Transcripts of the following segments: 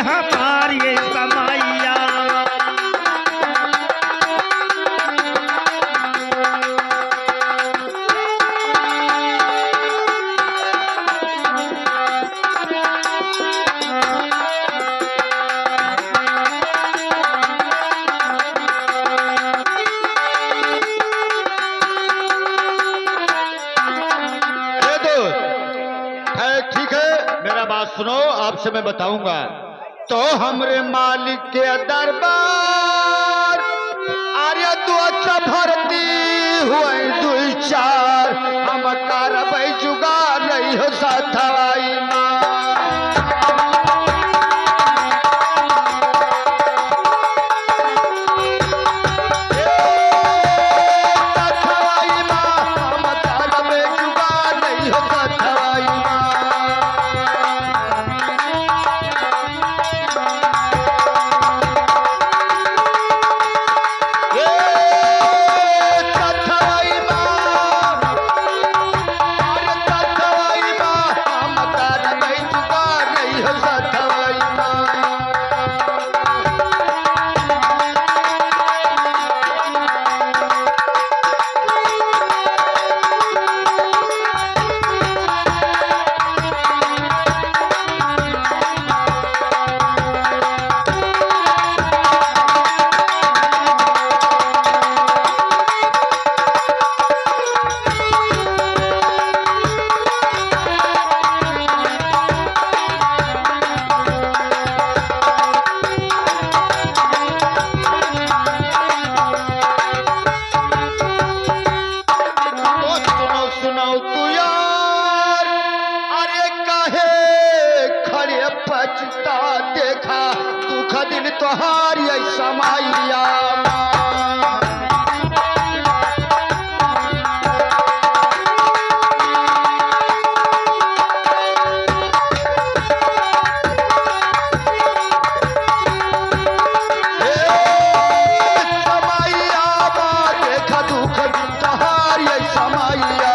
हमारी ये समैया। सुनो, आपसे मैं बताऊंगा। तो हमरे मालिक के दरबार आर्य तू अच्छा भरती हुए दुई चार हम कारबै जुगा नहीं हो साथवाई माँ। देखा दुख दिन तोहारी ऐसा माइया देखा दुख दिन तोहारी ऐसा माइया।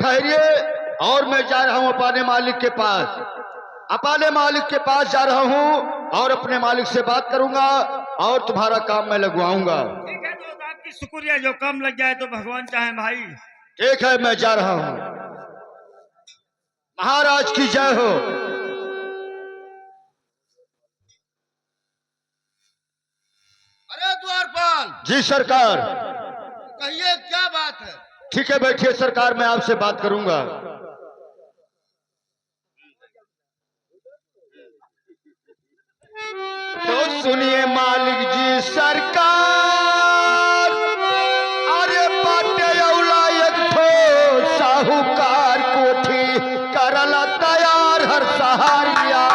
ठहरिए और मैं जा रहा हूं अपने मालिक के पास। अपने मालिक के पास जा रहा हूं और अपने मालिक से बात करूंगा और तुम्हारा काम मैं लगवाऊंगा। ठीक है दोस्त, आपकी शुक्रिया। जो काम लग जाए तो भगवान चाहे भाई। ठीक है, मैं जा रहा हूं। महाराज की जय हो। अरे द्वारपाल जी सरकार। कहिए क्या बात है? ठीक है, बैठिए सरकार, मैं आपसे बात करूंगा। तो सुनिए मालिक जी सरकार, अरे बाटे औला एक ठो साहूकार कोठी करला तैयार हर सहारिया।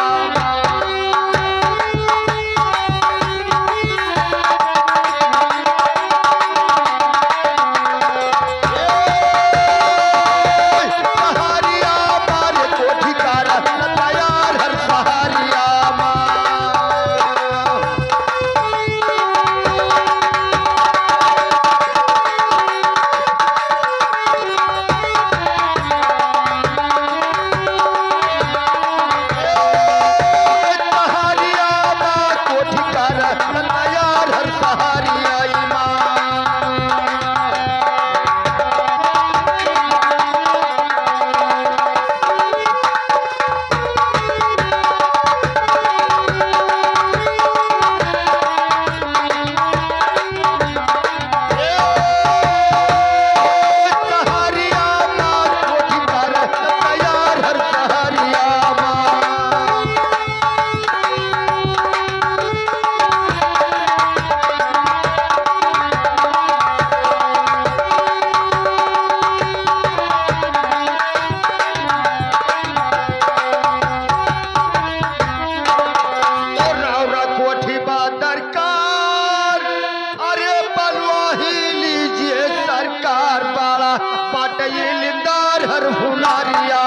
इल्मदार हर हुनारिया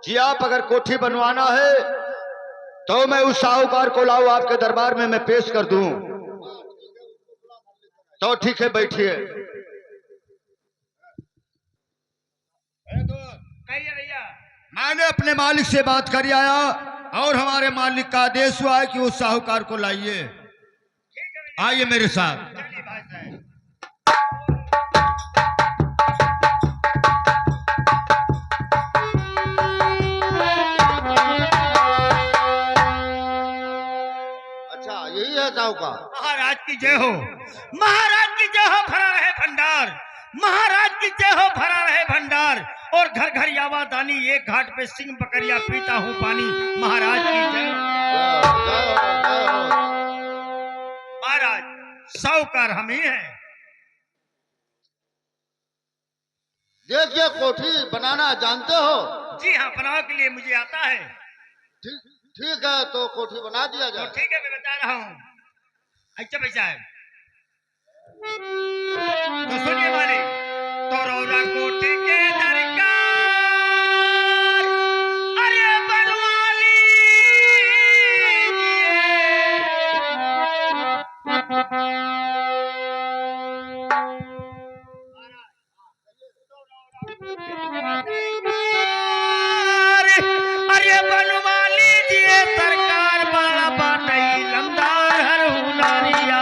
जी। आप अगर कोठी बनवाना है तो मैं उस साहूकार को लाऊं आपके दरबार में, मैं पेश कर दूं। तो ठीक है, बैठिए। कहिए भैया। मैंने अपने मालिक से बात कर आया और हमारे मालिक का आदेश हुआ है कि उस साहूकार को लाइए। ठीक है भैया, आइए मेरे साथ। चलिए भाई साहब। अच्छा यही है साहूकार। महाराज की जय हो, महाराज की जय हो, भरा रहे भंडार। महाराज की जय हो, भरा रहे भंडार। और घर घर यावादानी, एक घाट पे सिंह बकरिया पीता हूँ पानी। महाराज की जय हो। महाराज साहूकार हम ही हैं। देखिए कोठी बनाना जानते हो? जी हाँ, बनाव के लिए मुझे आता है। ठीक ठीक है तो कोठी बना दिया तो जाए। ठीक है, मैं बता रहा हूँ। अच्छा भाई साहब, तो सुनिए वाले। तो रौरा कोठी के दरकार, अरे बनवाली अरे बनवा लीजिए सरकार, बड़ा बाटई लमदार हर हुनारिया।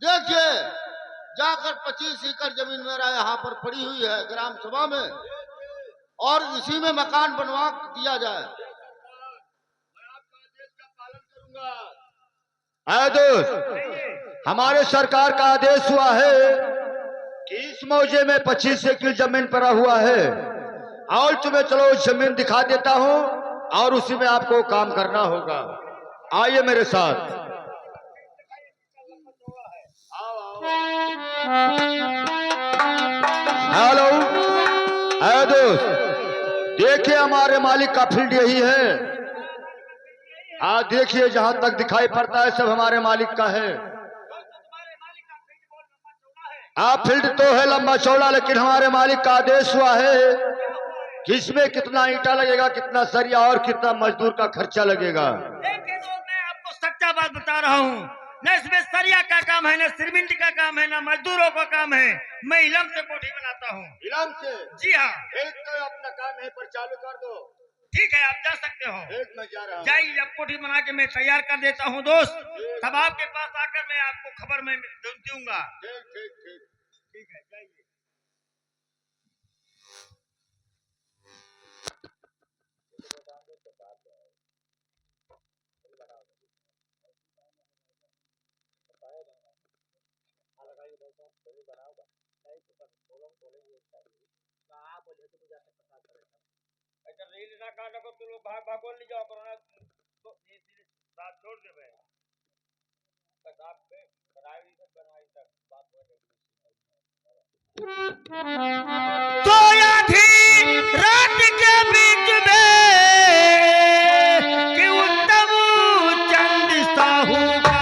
देखिए जाकर 25 एकड़ जमीन मेरा यहाँ पर पड़ी हुई है ग्राम सभा में, और इसी में मकान बनवा दिया जाए। है दोस्त, हमारे सरकार का आदेश हुआ है कि इस मौजे में 25 एकड़ जमीन पड़ा हुआ है, और तुम्हें चलो जमीन दिखा देता हूं और उसी में आपको काम करना होगा। आइए मेरे साथ। हेलो। है दोस्त, देखिए हमारे मालिक का फील्ड यही है। हाँ देखिए, जहां तक दिखाई पड़ता है सब हमारे मालिक का है। हाँ फील्ड तो है लंबा चौड़ा, लेकिन हमारे मालिक का आदेश हुआ है कि इसमें कितना ईंटा लगेगा, कितना सरिया और कितना मजदूर का खर्चा लगेगा। देखिए दोस्त, मैं आपको सच्चा बात बता रहा हूँ। न इसमें सरिया का काम है, न सीमेंट का काम है, न मजदूरों का काम है। मैं इलम से कोठी बनाता हूँ। इलम से? जी हाँ। एक तो अपना काम है पर चालू कर दो। ठीक है, आप जा सकते हो। एक मैं जा रहा हूँ। जाइए, अब कोठी बना के मैं तैयार कर देता हूँ दोस्त। तब आपके पास आकर मैं आपको खबर में दूंगा। ठीक ठीक ठीक ठीक है, जाइए। अच्छा रील ना काटो को तू लोग भाग भाग बोल ली जाओ करो ना तो ये सीधे साथ छोड़ दे भाई बस आप पे बनाई तक बात हो जाएगी तो आधी रात के बीच में कि उत्तम चंद साहू का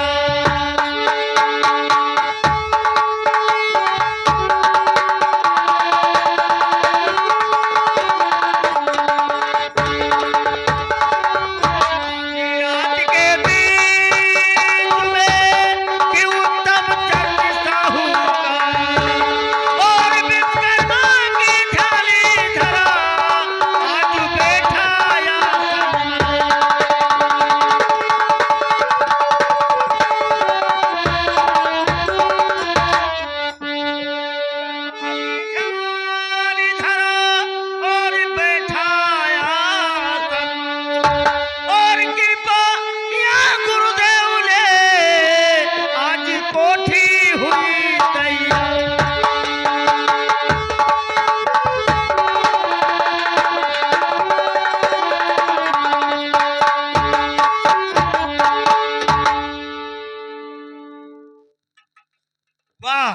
वाह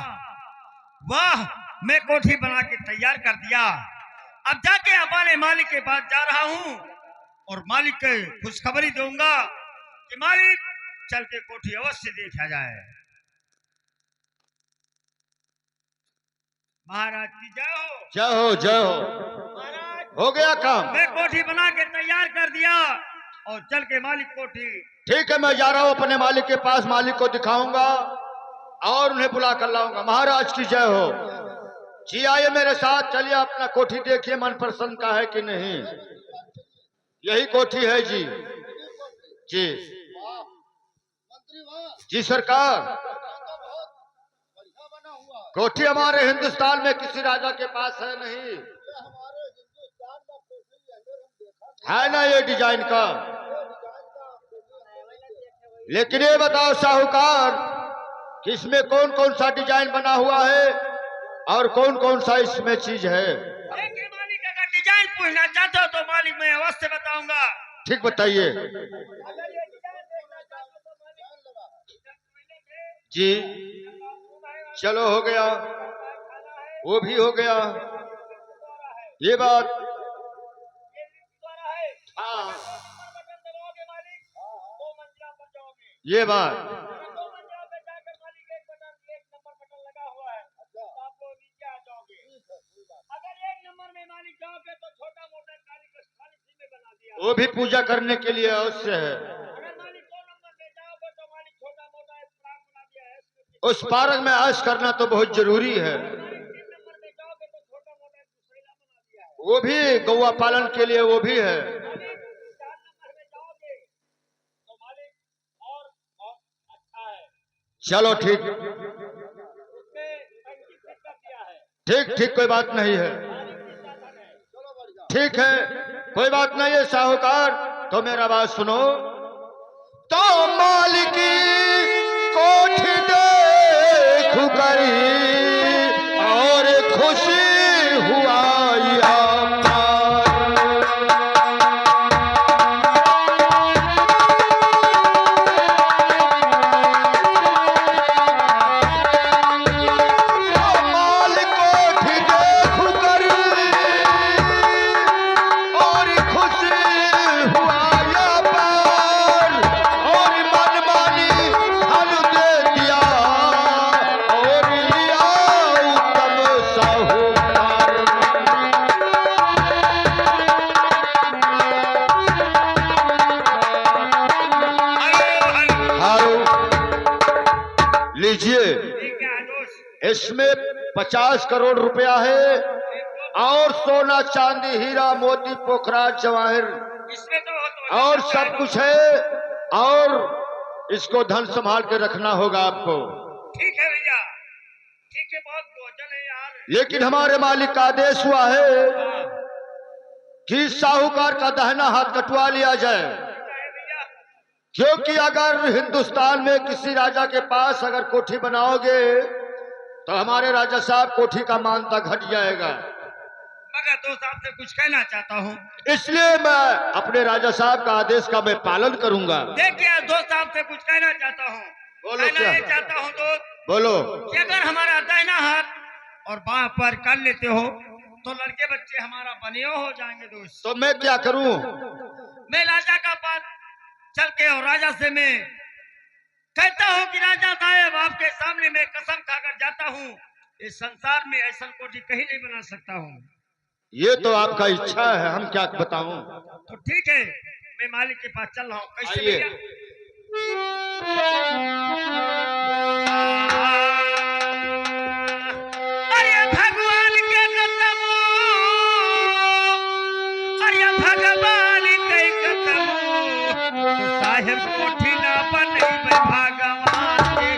वाह मैं कोठी बना के तैयार कर दिया अब जाके अपने मालिक के पास जा रहा हूँ और मालिक के खुशखबरी दूंगा कि मालिक चल के कोठी अवश्य देखा जाए महाराज की जय हो जय हो जय हो। महाराज हो गया काम। मैं कोठी बना के तैयार कर दिया और चल के मालिक कोठी ठीक है, मैं जा रहा हूँ अपने मालिक के पास, मालिक को दिखाऊंगा और उन्हें बुला कर लाऊंगा। महाराज की जय हो। जी आइए मेरे साथ, चलिए अपना कोठी देखिए मन पसंद का है कि नहीं। यही कोठी है जी। जी मंत्री वाह, जी सरकार। तो बहुत बढ़िया बना हुआ है। कोठी हमारे हिंदुस्तान में किसी राजा के पास है नहीं, ये हमारे हिंदुस्तान का कोठी है, हम देखा है ना ये डिजाइन का। डिजाइन का कोठी। लेकिन ये बताओ साहूकार कि इसमें कौन कौन सा डिजाइन बना हुआ है और कौन कौन सा इसमें चीज है। देखिए मालिक अगर डिजाइन पूछना चाहते हो तो मालिक मैं अवश्य बताऊंगा ठीक बताइए अगर ये डिजाइन देखना चाहते हो तो मालिक जी। चलो हो गया, वो भी हो गया। ये बात हाँ, ये बात वो भी पूजा करने के लिए अवश्य है। उस पार्क में ऐश करना तो बहुत जरूरी है। वो भी गौवा पालन के लिए वो भी है। चलो ठीक ठीक ठीक, कोई बात नहीं है। ठीक है, कोई बात नहीं है साहूकार। तो मेरा बात सुनो। तो मालिकी कोठी देख करी और खुशी हुआ लीजिए, इसमें 50 करोड़ रुपया है और सोना चांदी हीरा मोती पोखराज जवाहिर और सब कुछ है। और इसको धन संभाल के रखना होगा आपको। ठीक है भैया, ठीक है, बहुत भोजन है यार। लेकिन हमारे मालिक का आदेश हुआ है कि साहूकार का दाहिना हाथ कटवा लिया जाए, क्योंकि अगर हिंदुस्तान में किसी राजा के पास अगर कोठी बनाओगे तो हमारे राजा साहब कोठी का मानता घट जाएगा। मगर दोस्त आपसे कुछ कहना चाहता हूँ। इसलिए मैं अपने राजा साहब का आदेश का मैं पालन करूंगा। देखिए दोस्त आपसे कुछ कहना चाहता हूँ। बोलो कहना क्या? ये चाहता हूँ दोस्त बोलो। कि अगर हमारा दाहिना हाथ और बाएं पैर कर लेते हो तो लड़के बच्चे हमारा बनियो हो जाएंगे दोस्त। तो मैं क्या करूं? मैं राजा का पास चल के और राजा से मैं कहता हूँ कि राजा साहब आपके सामने मैं कसम खाकर जाता हूँ, इस संसार में ऐसा कोठी कहीं नहीं बना सकता हूँ। ये तो आपका इच्छा है, हम क्या बताऊं। तो ठीक है, मैं मालिक के पास चल रहा हूँ। कैसे आइए। भैया? अरे भगवान के कसम, अरे भगवान के कसम, तो साहेब कोठी ना बने भगवान के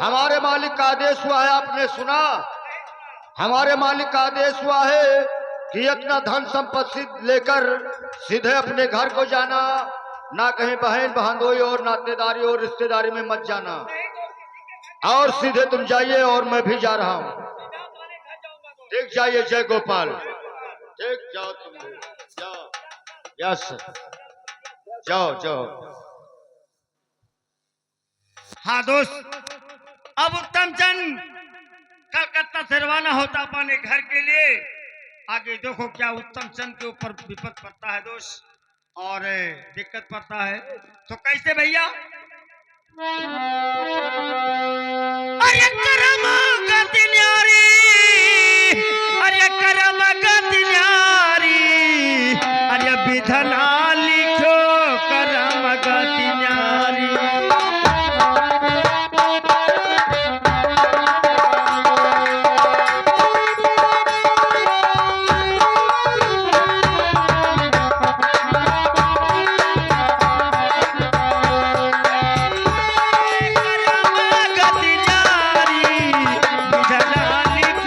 हमारे मालिक का आदेश हुआ है, आपने सुना? हमारे मालिक का आदेश हुआ है कि अपना धन संपत्ति लेकर सीधे अपने घर को जाना, ना कहीं बहन बहनोई और नातेदारी और रिश्तेदारी में मत जाना, और सीधे तुम जाइए और मैं भी जा रहा हूँ। ठीक, जाइए। जय गोपाल। ठीक, जाओ तुम भी। जाओ। यस, जाओ जाओ। हाँ दोस्त, अब उत्तम चंद कलकत्ता से रवाना होता अपने घर के लिए। आगे देखो क्या उत्तम चंद के ऊपर विपद पड़ता है दोस्त, और दिक्कत पड़ता है। तो कैसे भैया? अरे करम गति न्यारी, अरे करम गति न्यारी, अरे विधना लिखो करम गति न्यारी। करम गति न्यारी, विधना लिखो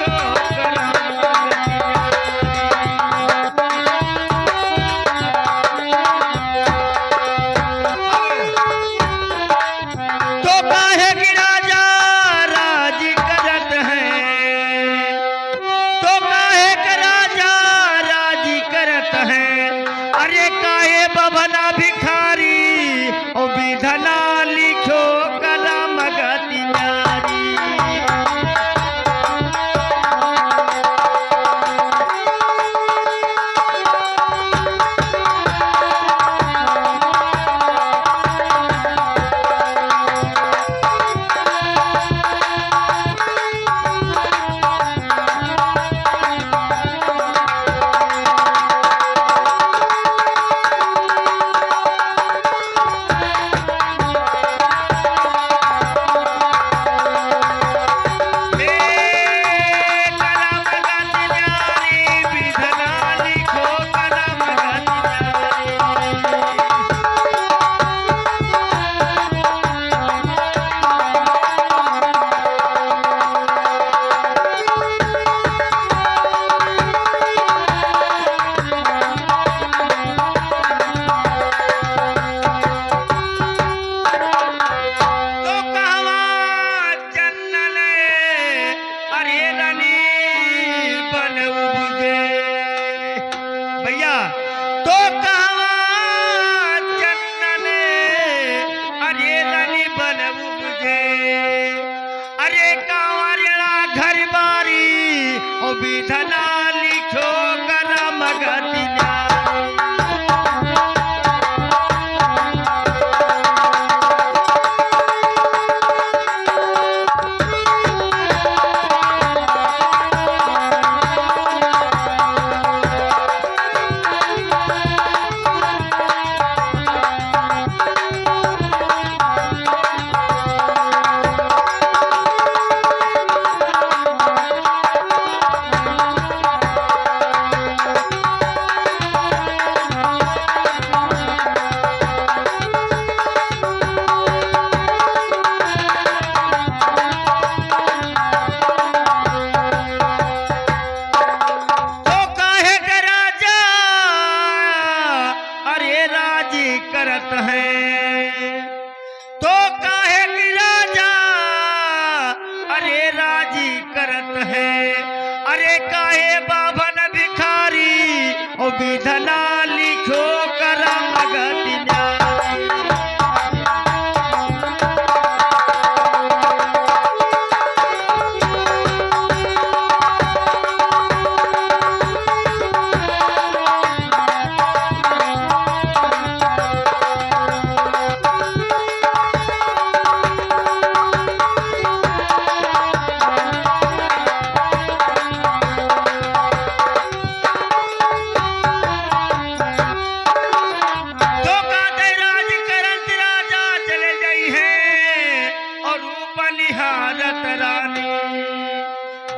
विधना लिखो करम गति न्यारी।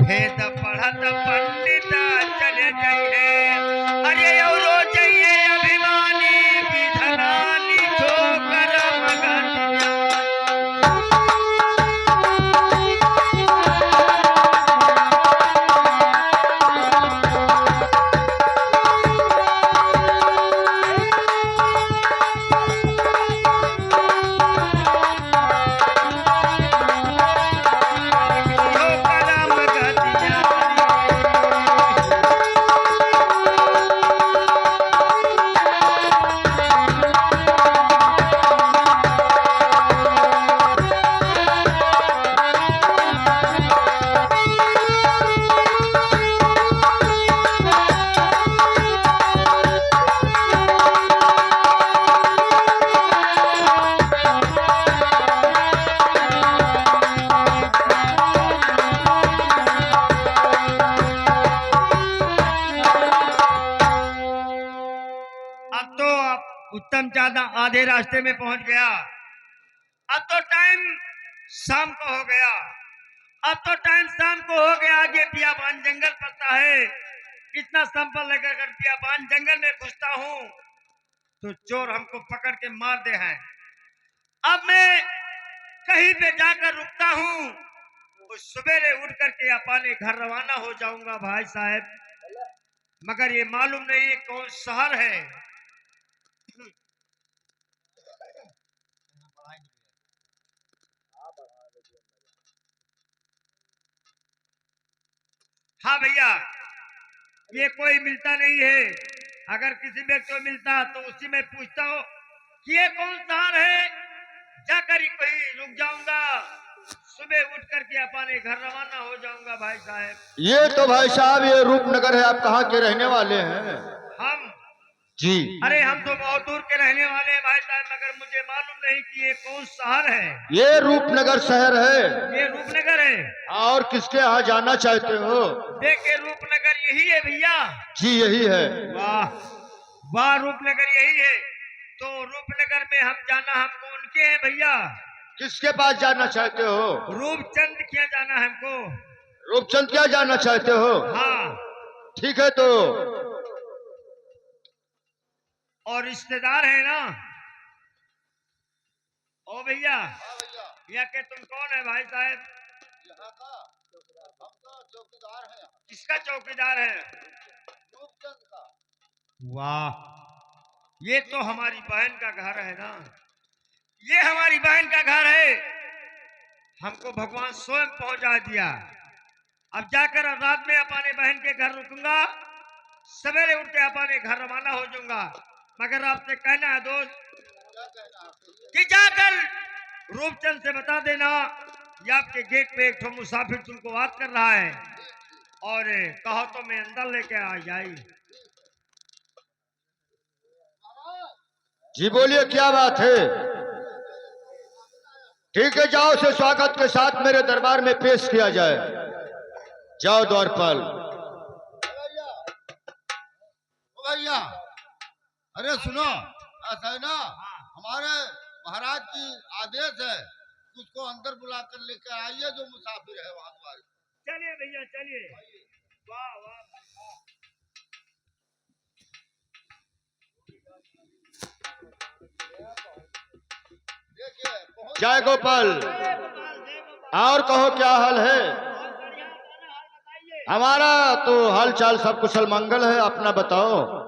भेद पढ़त पंडित चले जाइए, अरे औरो जाइए अभिमानी विधना लिखो करम गति उत्तम ज्यादा आधे रास्ते में पहुंच गया। अब तो टाइम शाम को हो गया, आगे बियाबान जंगल पड़ता है। इतना संपल लेकर कर बियाबान जंगल में घुसता हूँ तो चोर हमको पकड़ के मार दे हैं। अब मैं कहीं पे जाकर रुकता हूँ, उस सवेरे उठ करके अपने घर रवाना हो जाऊंगा भाई साहब, मगर ये मालूम नहीं कौन शहर है। हाँ भैया, ये कोई मिलता नहीं है। अगर किसी में कोई मिलता तो उसी में पूछता हूँ कि ये कौन शहर है, जाकर ही कहीं रुक जाऊंगा, सुबह उठ करके अपने घर रवाना हो जाऊंगा भाई साहब। ये तो भाई साहब ये रूपनगर है, आप कहाँ के रहने वाले हैं? हम जी। अरे हम तो बहुत दूर के रहने वाले हैं भाई साहब, मगर मुझे मालूम नहीं कि ये कौन शहर है। ये रूपनगर शहर है। ये रूपनगर है। और किसके यहाँ जाना चाहते हो? देखिए रूपनगर यही है भैया। जी यही है। वाह वाह, रूपनगर यही है। तो रूपनगर में हम जाना हमको उनके हैं भैया। किसके पास जाना चाहते हो? रूपचंद क्या जाना है हमको। रूपचंद क्या जाना चाहते हो? हाँ ठीक है, तो और रिश्तेदार है ना। ओ भैया, यहाँ के तुम कौन है भाई साहब? यहाँ का हम तो चौकीदार है। किसका चौकीदार है? रूपचंद का। वाह, ये तो हमारी बहन का घर है ना, ये हमारी बहन का घर है। हमको भगवान स्वयं पहुंचा दिया। अब जाकर रात में अपने बहन के घर रुकूंगा, सवेरे उठ के अपने घर रवाना हो जाऊंगा। मगर आपसे कहना है दोस्त कि जाकर रूपचंद से बता देना ये आपके गेट पे एक ठो मुसाफिर तुमको बात कर रहा है, और कहो तो मैं अंदर लेके आ जाई। जी बोलिए, क्या बात है? ठीक है, जाओ से स्वागत के साथ मेरे दरबार में पेश किया जाए। जाओ द्वारपाल। भैया अरे सुनो, ऐसा है ना, हमारे महाराज की आदेश है, उसको अंदर बुलाकर लेकर आइए जो मुसाफिर है वहां द्वार। चलिए भैया चलिए। वाह वाह, देखिए जय गोपाल। और कहो क्या हाल है? हमारा तो हाल चाल सब कुशल मंगल है, अपना बताओ।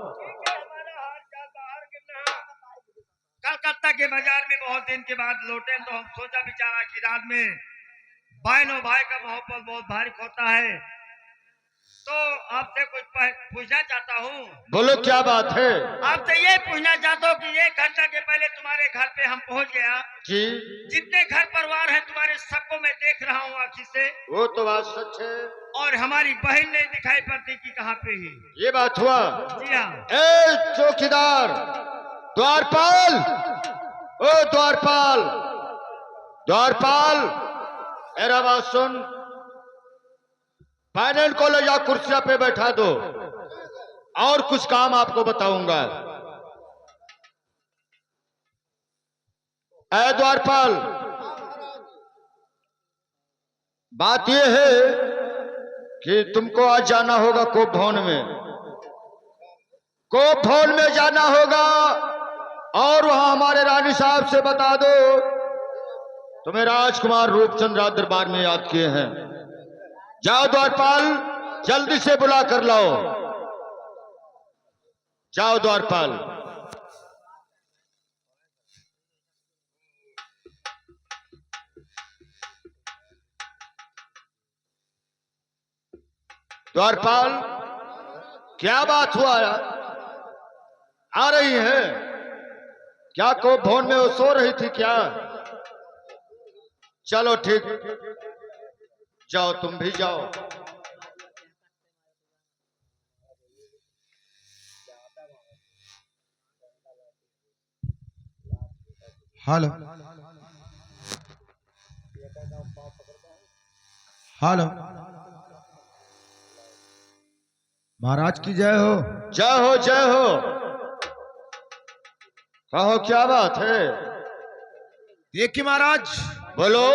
कलकत्ता के बाजार में बहुत दिन के बाद लौटे तो हम सोचा विचारा कि रात में बहनों भाई का मोहब्बत बहुत भारी होता है, तो आपसे कुछ पूछना चाहता हूँ। बोलो क्या बात है? आपसे ये पूछना चाहता हूँ कि 1 घंटा के पहले तुम्हारे घर पे हम पहुँच गया। जी, जितने घर परिवार है तुम्हारे सबको मैं देख रहा हूँ आँखी से, वो तो बात सच है। और हमारी बहन नहीं दिखाई पड़ती कि कहाँ पे ही। ये बात हुआ। जी हाँ। ए चौकीदार, द्वारपाल, ओ द्वारपाल, द्वारपाल, मेरा बात सुन। पैनल को ले जा, कुर्सियां पे बैठा दो, और कुछ काम आपको बताऊंगा। ए द्वारपाल, बात यह है कि तुमको आज जाना होगा कोप भवन में। कोप भवन में जाना होगा, और वहां हमारे रानी साहब से बता दो तुम्हें राजकुमार रूपचंद राज दरबार में याद किए हैं। जाओ द्वारपाल, जल्दी से बुला कर लाओ। जाओ द्वारपाल। द्वारपाल, क्या बात हुआ? आ रही है क्या? कोप भवन में वो सो रही थी क्या? चलो ठीक, जाओ, तुम भी जाओ। हेलो हेलो, महाराज की जय हो। जय हो, जय हो। कहो क्या बात है? देखिए महाराज, बोलो।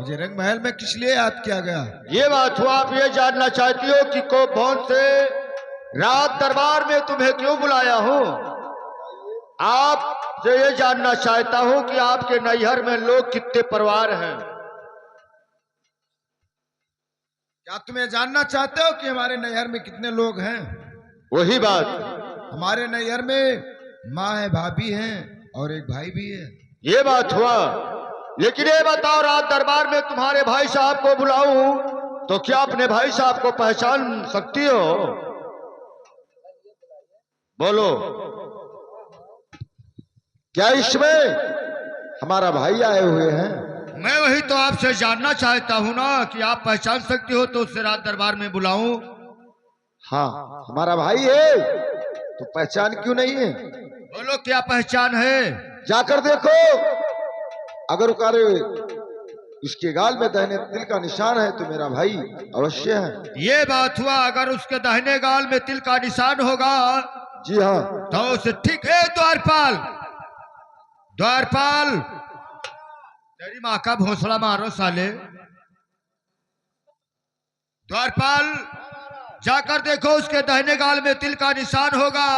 मुझे रंग महल में किस लिए याद किया गया? ये बात हुआ, आप ये जानना चाहती हो कि कोप भवन से राज दरबार में तुम्हें क्यों बुलाया हूं? आपसे ये जानना चाहता हूं कि आपके नैहर में लोग कितने परिवार हैं। क्या तुम ये जानना चाहते हो कि हमारे नैहर में कितने लोग हैं? वही बात। हमारे नैहर में माँ है, भाभी हैं, और एक भाई भी है। ये बात हुआ, लेकिन ये बताओ, राज दरबार में तुम्हारे भाई साहब को बुलाऊं तो क्या अपने भाई साहब को पहचान सकती हो? बोलो। क्या इसमें हमारा भाई आए हुए हैं? मैं वही तो आपसे जानना चाहता हूं ना कि आप पहचान सकती हो तो उससे राज दरबार में बुलाऊं। हाँ, हमारा भाई है तो पहचान क्यों नहीं है? बोलो क्या पहचान है? जाकर देखो, अगर उकारे उसके गाल में दाहिने तिल का निशान है तो मेरा भाई अवश्य है। ये बात हुआ, अगर उसके दाहिने गाल में तिल का निशान होगा जी हाँ। तो उसे ठीक है। द्वारपाल, द्वारपाल, तेरी माँ का भोसड़ा मारो साले। द्वारपाल, जाकर देखो, उसके दाहिने गाल में तिल का निशान होगा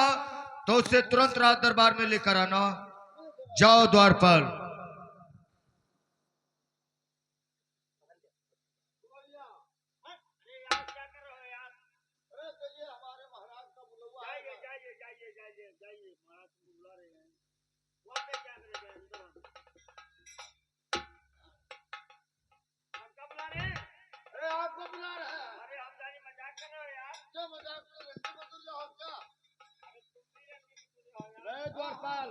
तो उसे तुरंत राज दरबार में लेकर आना। जाओ द्वारपाल। आपको बुला रहे हैं। अरे हम जानी मजाक कर रहे हो यार। क्या मजाक कर रहे हो? बदल रहे हो क्या? द्वारपाल,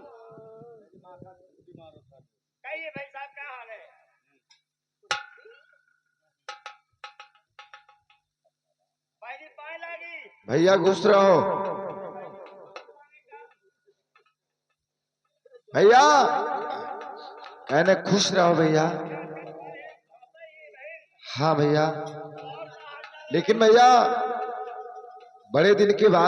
कहिए भाई साहब, क्या हाल है? भाई जी पाए लगी। भैया घुस रहो। भैया कहने खुश रहो भैया। हाँ भैया, लेकिन भैया बड़े दिन के बाद